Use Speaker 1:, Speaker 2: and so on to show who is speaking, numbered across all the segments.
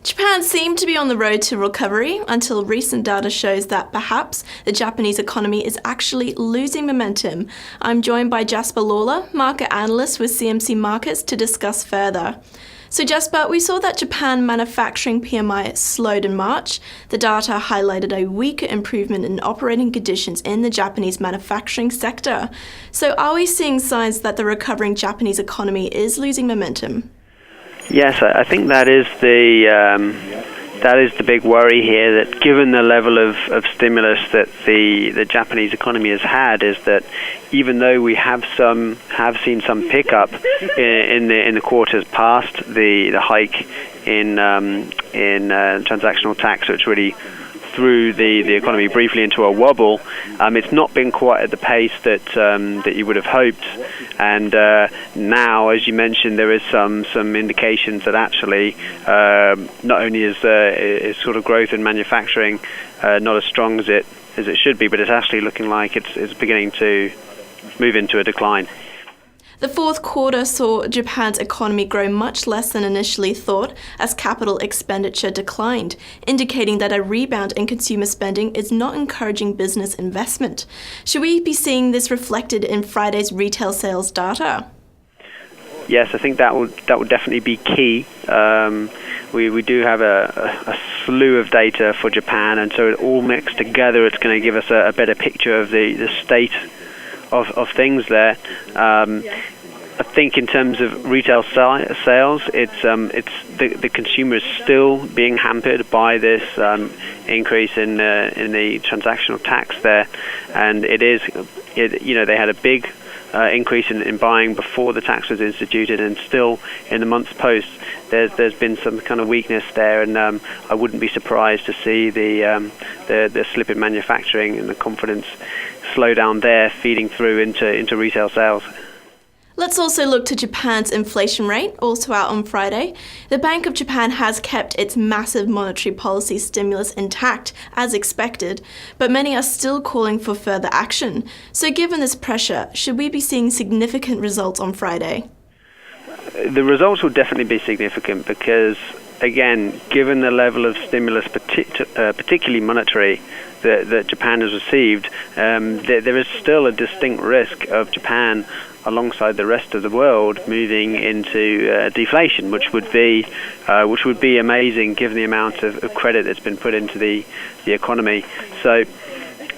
Speaker 1: Japan seemed to be on the road to recovery until recent data shows that perhaps the Japanese economy is actually losing momentum. I'm joined by Jasper Lawler, market analyst with CMC Markets, to discuss further. So Jasper, we saw that Japan manufacturing PMI slowed in March. The data highlighted a weaker improvement in operating conditions in the Japanese manufacturing sector. So are we seeing signs that the recovering Japanese economy is losing momentum?
Speaker 2: Yes, I think that is the big worry here, that given the level of stimulus that the Japanese economy has had, is that even though we have seen some pickup in the quarters past the hike in transactional tax, which really threw the economy briefly into a wobble, it's not been quite at the pace that you would have hoped. And now, as you mentioned, there is some indications that actually not only is sort of growth in manufacturing not as strong as it should be, but it's actually looking like it's beginning to move into a decline.
Speaker 1: The fourth quarter saw Japan's economy grow much less than initially thought as capital expenditure declined, indicating that a rebound in consumer spending is not encouraging business investment. Should we be seeing this reflected in Friday's retail sales data?
Speaker 2: Yes, I think that would definitely be key. We do have a slew of data for Japan, and so it all mixed together, it's going to give us a better picture of the state of things there. I think in terms of retail sales, it's the consumer is still being hampered by this increase in the transactional tax there, and they had a big increase in buying before the tax was instituted, and still in the months post there's been some kind of weakness there, and I wouldn't be surprised to see the slip in manufacturing and the confidence slow down there feeding through into retail sales.
Speaker 1: Let's also look to Japan's inflation rate, also out on Friday. The Bank of Japan has kept its massive monetary policy stimulus intact, as expected, but many are still calling for further action. So given this pressure, should we be seeing significant results on Friday?
Speaker 2: The results will definitely be significant because, again, given the level of stimulus, particularly monetary, that Japan has received, there is still a distinct risk of Japan, alongside the rest of the world, moving into deflation, which would be amazing given the amount of credit that's been put into the economy. So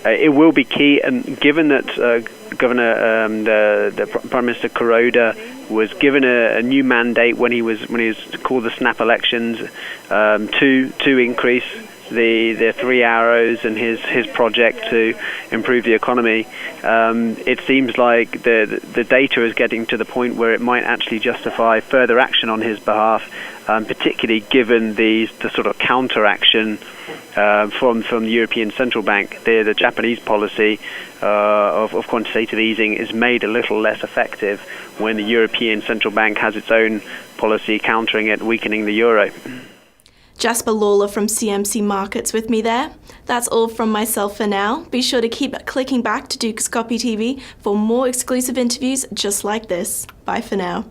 Speaker 2: it will be key, and given that the Prime Minister Kuroda was given a new mandate when he was called the snap elections to increase the three arrows and his project to improve the economy, it seems like the data is getting to the point where it might actually justify further action on his behalf, particularly given the sort of counteraction from the European Central Bank. The Japanese policy of quantitative easing is made a little less effective when the European Central Bank has its own policy countering it, weakening the euro.
Speaker 1: Jasper Lawler from CMC Markets with me there. That's all from myself for now. Be sure to keep clicking back to Dukes Copy TV for more exclusive interviews just like this. Bye for now.